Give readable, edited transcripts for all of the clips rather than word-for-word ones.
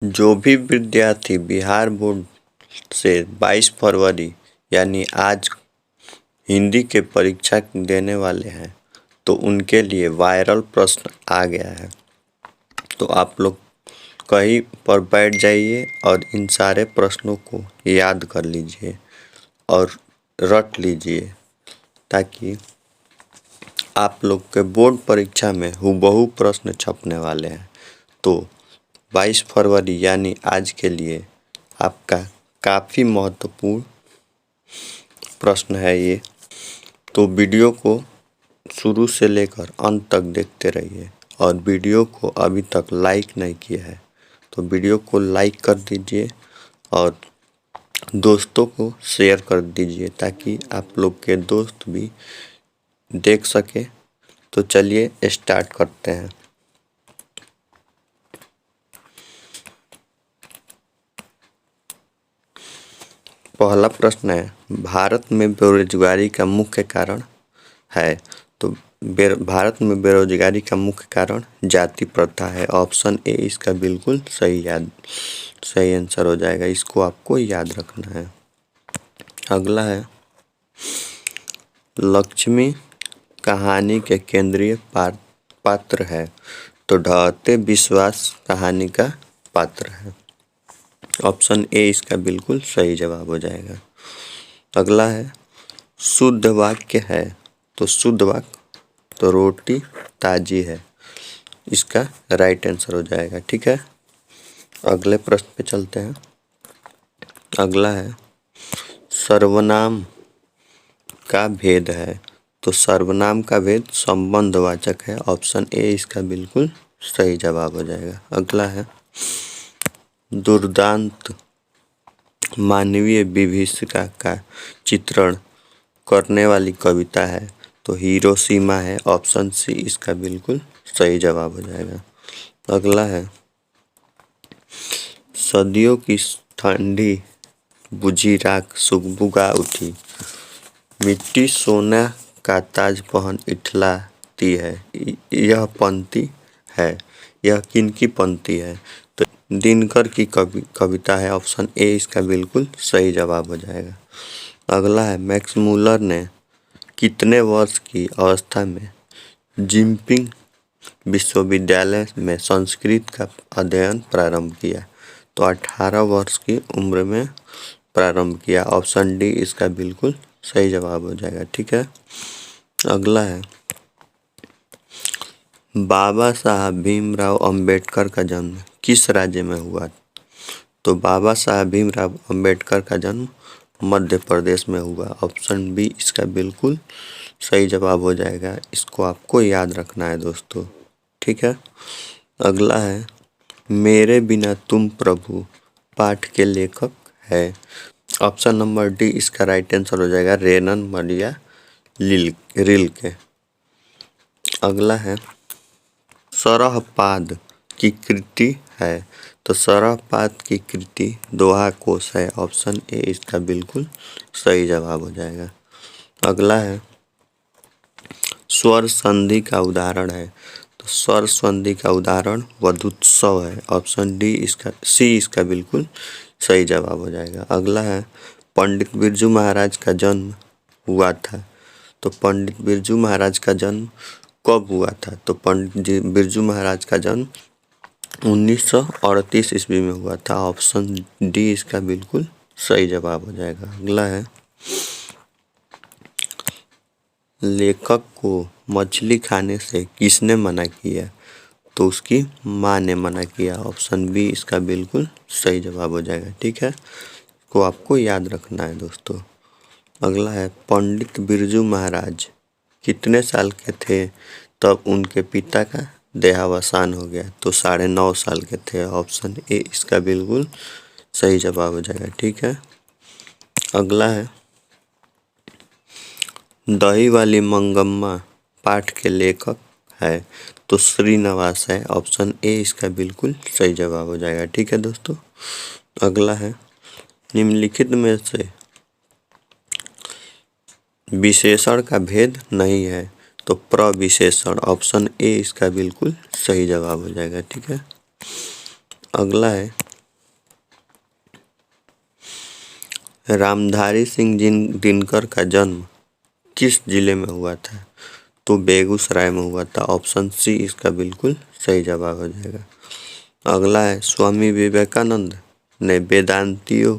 जो भी विद्यार्थी बिहार बोर्ड से 22 फरवरी यानी आज हिंदी के परीक्षा देने वाले हैं तो उनके लिए वायरल प्रश्न आ गया है। तो आप लोग कहीं पर बैठ जाइए और इन सारे प्रश्नों को याद कर लीजिए और रट लीजिए ताकि आप लोग के बोर्ड परीक्षा में हूबहू प्रश्न छपने वाले हैं। तो 22 फरवरी यानी आज के लिए आपका काफ़ी महत्वपूर्ण प्रश्न है ये। तो वीडियो को शुरू से लेकर अंत तक देखते रहिए और वीडियो को अभी तक लाइक नहीं किया है तो वीडियो को लाइक कर दीजिए और दोस्तों को शेयर कर दीजिए ताकि आप लोग के दोस्त भी देख सके। तो चलिए स्टार्ट करते हैं। पहला प्रश्न है, भारत में बेरोजगारी का मुख्य कारण है। तो भारत में बेरोजगारी का मुख्य कारण जाति प्रथा है। ऑप्शन ए इसका बिल्कुल सही आंसर हो जाएगा। इसको आपको याद रखना है। अगला है, लक्ष्मी कहानी के केंद्रीय पात्र है। तो ढहते विश्वास कहानी का पात्र है। ऑप्शन ए इसका बिल्कुल सही जवाब हो जाएगा। अगला है, शुद्ध वाक्य है। तो शुद्ध वाक्य तो रोटी ताजी है, इसका राइट आंसर हो जाएगा। ठीक है, अगले प्रश्न पे चलते हैं। अगला है, सर्वनाम का भेद है। तो सर्वनाम का भेद संबंधवाचक है। ऑप्शन ए इसका बिल्कुल सही जवाब हो जाएगा। अगला है, दुर्दांत मानवीय विभीषिका का चित्रण करने वाली कविता है। तो हिरोशिमा है। ऑप्शन सी इसका बिल्कुल सही जवाब हो जाएगा। अगला है, सदियों की ठंडी बुझी राख सुगबुगा उठी, मिट्टी सोना का ताज पहन इठलाती है। यह पंक्ति है, यह किनकी पंक्ति है? तो दिनकर की कविता है। ऑप्शन ए इसका बिल्कुल सही जवाब हो जाएगा। अगला है, मैक्स मुलर ने कितने वर्ष की अवस्था में जिनपिंग विश्वविद्यालय में संस्कृत का अध्ययन प्रारंभ किया? तो 18 वर्ष की उम्र में प्रारंभ किया। ऑप्शन डी इसका बिल्कुल सही जवाब हो जाएगा। ठीक है, अगला है, बाबा साहब भीमराव अंबेडकर का जन्म किस राज्य में हुआ? तो बाबा साहब भीमराव अंबेडकर का जन्म मध्य प्रदेश में हुआ। ऑप्शन बी इसका बिल्कुल सही जवाब हो जाएगा। इसको आपको याद रखना है दोस्तों। ठीक है, अगला है, मेरे बिना तुम प्रभु पाठ के लेखक है। ऑप्शन नंबर डी इसका राइट आंसर हो जाएगा, रेनन मरिया रिल्के। अगला है, सरहपाद की कृति है। तो सरहपाद की कृति दोहा कोश है। ऑप्शन ए इसका बिल्कुल सही जवाब हो जाएगा। अगला है, स्वर संधि का उदाहरण है। तो स्वर संधि का उदाहरण वधूत्सव है। ऑप्शन डी इसका बिल्कुल सही जवाब हो जाएगा। अगला है, पंडित बिरजू महाराज का जन्म हुआ था। तो पंडित बिरजू महाराज का जन्म कब हुआ था? तो पंडित बिरजू महाराज का जन्म 1938 ईस्वी में हुआ था। ऑप्शन डी इसका बिल्कुल सही जवाब हो जाएगा। अगला है, लेखक को मछली खाने से किसने मना किया? तो उसकी माँ ने मना किया। ऑप्शन बी इसका बिल्कुल सही जवाब हो जाएगा। ठीक है, को आपको याद रखना है दोस्तों। अगला है, पंडित बिरजू महाराज कितने साल के थे तब उनके पिता का देहावसान हो गया? तो 9.5 साल के थे। ऑप्शन ए इसका बिल्कुल सही जवाब हो जाएगा। ठीक है, अगला है, दही वाली मंगम्मा पाठ के लेखक है। तो श्रीनिवास है। ऑप्शन ए इसका बिल्कुल सही जवाब हो जाएगा। ठीक है दोस्तों, अगला है, निम्नलिखित में से विशेषण का भेद नहीं है। तो प्रविशेषण। ऑप्शन ए इसका बिल्कुल सही जवाब हो जाएगा। ठीक है, अगला है, रामधारी सिंह दिनकर का जन्म किस जिले में हुआ था? तो बेगूसराय में हुआ था। ऑप्शन सी इसका बिल्कुल सही जवाब हो जाएगा। अगला है, स्वामी विवेकानंद ने वेदांतियों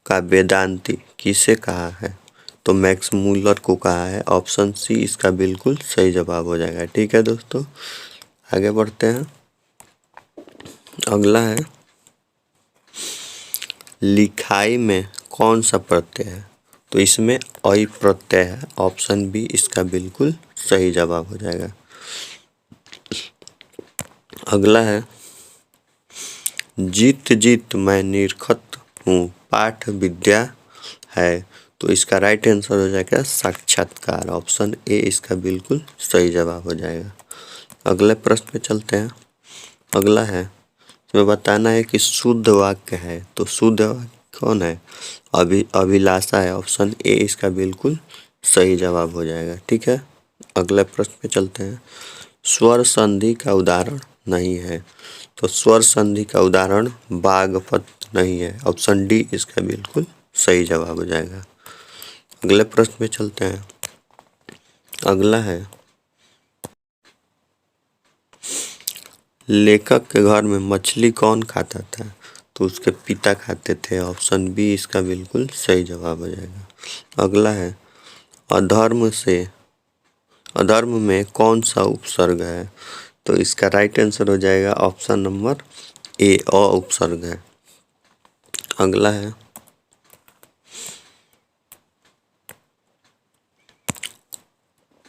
का वेदांती किसे कहा है? तो मैक्स मूलर को कहा है। ऑप्शन सी इसका बिल्कुल सही जवाब हो जाएगा। ठीक है दोस्तों, आगे बढ़ते हैं। अगला है, लिखाई में कौन सा प्रत्यय है? तो इसमें अई प्रत्यय है। ऑप्शन बी इसका बिल्कुल सही जवाब हो जाएगा। अगला है, जीत जीत मैं निरखत हूँ पाठ विद्या है। तो इसका राइट आंसर हो जाएगा साक्षात्कार। ऑप्शन ए इसका बिल्कुल सही जवाब हो जाएगा। अगले प्रश्न पे चलते हैं। अगला है, इसमें बताना है कि शुद्ध वाक्य है। तो शुद्ध वाक्य कौन है? अभिलाषा है। ऑप्शन ए इसका बिल्कुल सही जवाब हो जाएगा। ठीक है, अगले प्रश्न पे चलते हैं। स्वर संधि का उदाहरण नहीं है। तो स्वर संधि का उदाहरण बागपत नहीं है। ऑप्शन डी इसका बिल्कुल सही जवाब हो जाएगा। अगले प्रश्न पे चलते हैं। अगला है, लेखक के घर में मछली कौन खाता था? तो उसके पिता खाते थे। ऑप्शन बी इसका बिल्कुल सही जवाब हो जाएगा। अगला है, अधर्म में कौन सा उपसर्ग है? तो इसका राइट आंसर हो जाएगा ऑप्शन नंबर ए, अ उपसर्ग है। अगला है,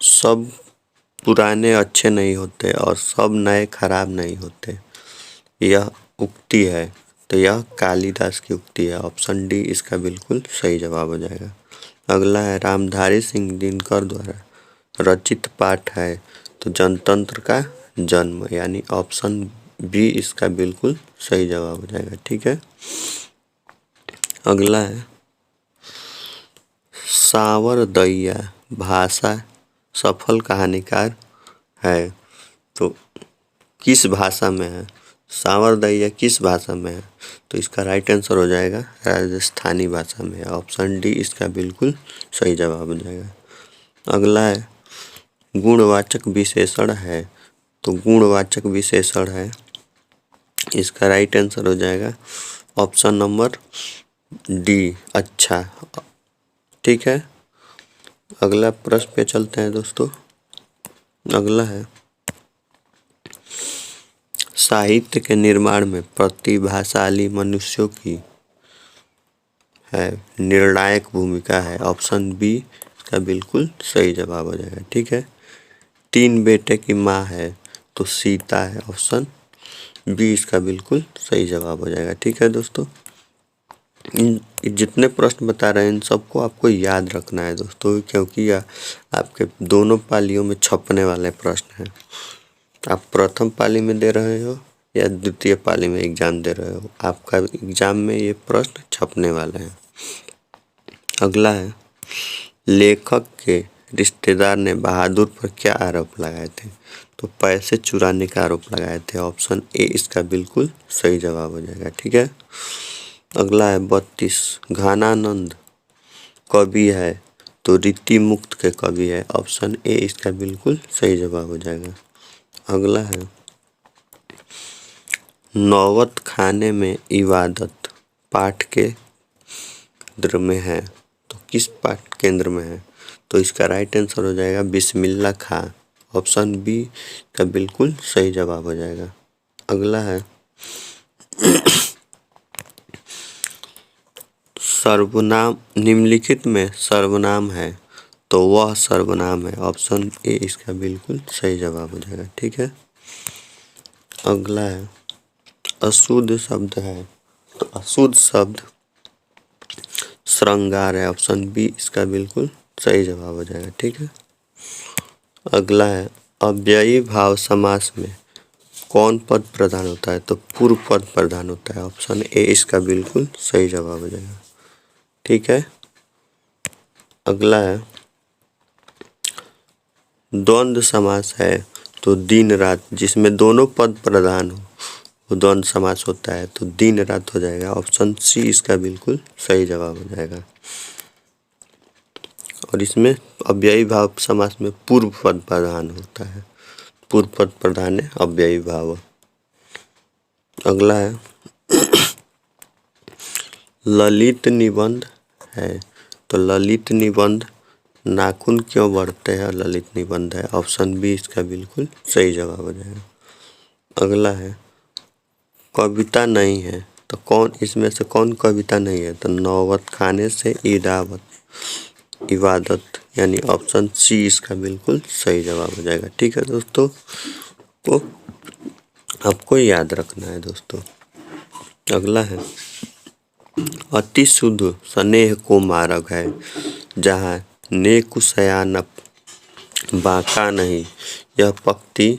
सब पुराने अच्छे नहीं होते और सब नए खराब नहीं होते, यह उक्ति है। तो यह कालिदास की उक्ति है। ऑप्शन डी इसका बिल्कुल सही जवाब हो जाएगा। अगला है, रामधारी सिंह दिनकर द्वारा रचित पाठ है। तो जनतंत्र का जन्म, यानी ऑप्शन बी इसका बिल्कुल सही जवाब हो जाएगा। ठीक है, अगला है, सावरदैया भाषा सफल कहानीकार है। तो किस भाषा में है? सावरदैया किस भाषा में है? तो इसका राइट आंसर हो जाएगा राजस्थानी भाषा में। ऑप्शन डी इसका बिल्कुल सही जवाब हो जाएगा। अगला है, गुणवाचक विशेषण है। तो गुणवाचक विशेषण है, इसका राइट आंसर हो जाएगा ऑप्शन नंबर डी, अच्छा। ठीक है, अगला प्रश्न पे चलते हैं दोस्तों। अगला है, साहित्य के निर्माण में प्रतिभाशाली मनुष्यों की है निर्णायक भूमिका है। ऑप्शन बी का बिल्कुल सही जवाब हो जाएगा। ठीक है, 3 बेटे की माँ है तो सीता है। ऑप्शन बी इसका बिल्कुल सही जवाब हो जाएगा। ठीक है दोस्तों, इन जितने प्रश्न बता रहे हैं इन सबको आपको याद रखना है दोस्तों, क्योंकि यह आपके दोनों पालियों में छपने वाले प्रश्न हैं। आप प्रथम पाली में दे रहे हो या द्वितीय पाली में एग्जाम दे रहे हो, आपका एग्जाम में ये प्रश्न छपने वाले हैं। अगला है, लेखक के रिश्तेदार ने बहादुर पर क्या आरोप लगाए थे? तो पैसे चुराने का आरोप लगाए थे। ऑप्शन ए इसका बिल्कुल सही जवाब हो जाएगा। ठीक है, अगला है, 32 घनानंद कवि है तो रीति मुक्त के कवि है। ऑप्शन ए इसका बिल्कुल सही जवाब हो जाएगा। अगला है, नौबत खाने में इबादत पाठ के केंद्र में है। तो किस पाठ केंद्र में है? तो इसका राइट आंसर हो जाएगा बिस्मिल्लाह खां। ऑप्शन बी का बिल्कुल सही जवाब हो जाएगा। अगला है, सर्वनाम निम्नलिखित में सर्वनाम है तो वह सर्वनाम है। ऑप्शन ए इसका बिल्कुल सही जवाब हो जाएगा। ठीक है, अगला है, अशुद्ध शब्द है तो अशुद्ध शब्द श्रृंगार है। ऑप्शन बी इसका बिल्कुल सही जवाब हो जाएगा। ठीक है, अगला है, अव्ययी भाव समास में कौन पद प्रधान होता है? तो पूर्व पद प्रधान होता है। ऑप्शन ए इसका बिल्कुल सही जवाब हो जाएगा। ठीक है, अगला है, द्वंद्व समास है तो दिन रात जिसमें दोनों पद प्रधान हो वो द्वंद्व समास होता है तो दिन रात हो जाएगा। ऑप्शन सी इसका बिल्कुल सही जवाब हो जाएगा। और इसमें अव्ययी भाव समास में पूर्व पद प्रधान होता है। पूर्व पद प्रधान है अव्ययी भाव। अगला है ललित निबंध है तो ललित निबंध नाखून क्यों बढ़ते हैं ललित निबंध है। ऑप्शन बी इसका बिल्कुल सही जवाब हो जाएगा। अगला है कविता नहीं है तो कौन इसमें से कौन कविता नहीं है तो नौबत खाने से इबादत यानी ऑप्शन सी इसका बिल्कुल सही जवाब हो जाएगा। ठीक है दोस्तों, को आपको याद रखना है दोस्तों। अगला है अति शुद्ध स्नेह को मार्ग है जहाँ नेकुशयानप बांका नहीं। यह पंक्ति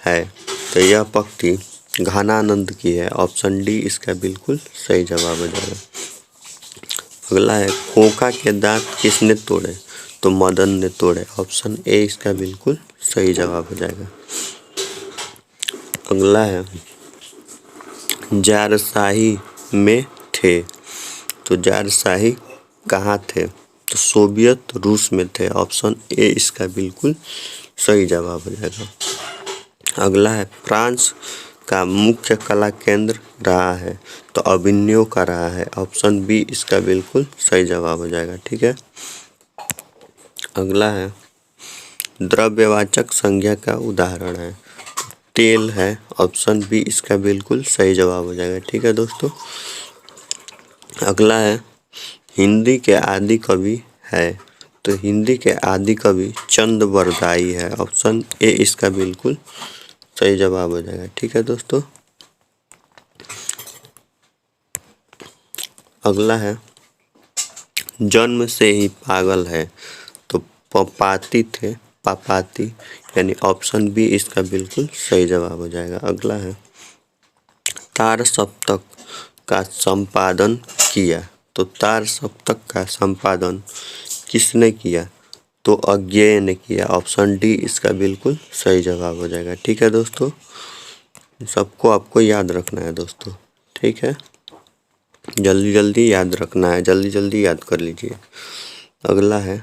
है तो यह पंक्ति घनानंद की है। ऑप्शन डी इसका बिल्कुल सही जवाब हो जाएगा। अगला है खोखा के दांत किसने तोड़े तो मदन ने तोड़े। ऑप्शन ए इसका बिल्कुल सही जवाब हो जाएगा। अगला है जारशाही में थे तो जारशाही कहाँ थे तो सोवियत रूस में थे। ऑप्शन ए इसका बिल्कुल सही जवाब हो जाएगा। अगला है फ्रांस का मुख्य कला केंद्र रहा है तो अभिनय का रहा है। ऑप्शन बी इसका बिल्कुल सही जवाब हो जाएगा। ठीक है। अगला है द्रव्यवाचक संज्ञा का उदाहरण है तेल है। ऑप्शन बी इसका बिल्कुल सही जवाब हो जाएगा। ठीक है दोस्तों। अगला है हिंदी के आदि कवि है तो हिंदी के आदि कवि चंद बरदाई है। ऑप्शन ए इसका बिल्कुल सही जवाब हो जाएगा। ठीक है दोस्तों। अगला है जन्म से ही पागल है तो पपाती थे पापाती यानी ऑप्शन बी इसका बिल्कुल सही जवाब हो जाएगा। अगला है तार सप्तक का संपादन किया तो तार सप्तक का संपादन किसने किया तो अज्ञेय ने किया। ऑप्शन डी इसका बिल्कुल सही जवाब हो जाएगा। ठीक है दोस्तों, सबको आपको याद रखना है दोस्तों। ठीक है, जल्दी जल्दी याद रखना है, जल्दी जल्दी याद कर लीजिए। अगला है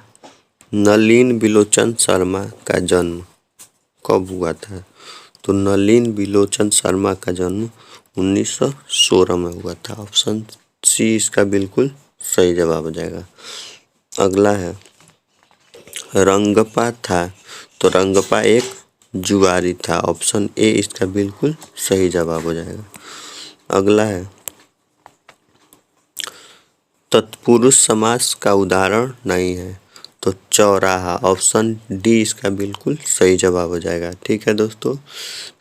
नलिन बिलोचन शर्मा का जन्म कब हुआ था तो नलिन बिलोचन शर्मा का जन्म 1916 में हुआ था। ऑप्शन सी इसका बिल्कुल सही जवाब हो जाएगा। अगला है रंगपा था तो रंगपा एक जुआरी था। ऑप्शन ए इसका बिल्कुल सही जवाब हो जाएगा। अगला है तत्पुरुष समास का उदाहरण नहीं है तो चौराहा। ऑप्शन डी इसका बिल्कुल सही जवाब हो जाएगा। ठीक है दोस्तों,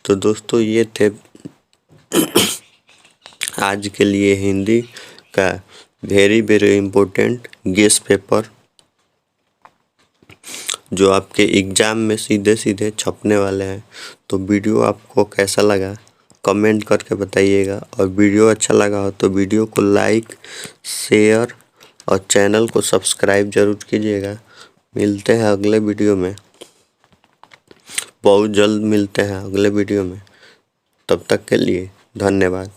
तो दोस्तों ये थे आज के लिए हिंदी का very very important guess paper जो आपके एग्ज़ाम में सीधे सीधे छपने वाले हैं। तो वीडियो आपको कैसा लगा कमेंट करके बताइएगा, और वीडियो अच्छा लगा हो तो वीडियो को लाइक शेयर और चैनल को सब्सक्राइब ज़रूर कीजिएगा। मिलते हैं अगले वीडियो में, बहुत जल्द मिलते हैं अगले वीडियो में। तब तक के लिए धन्यवाद।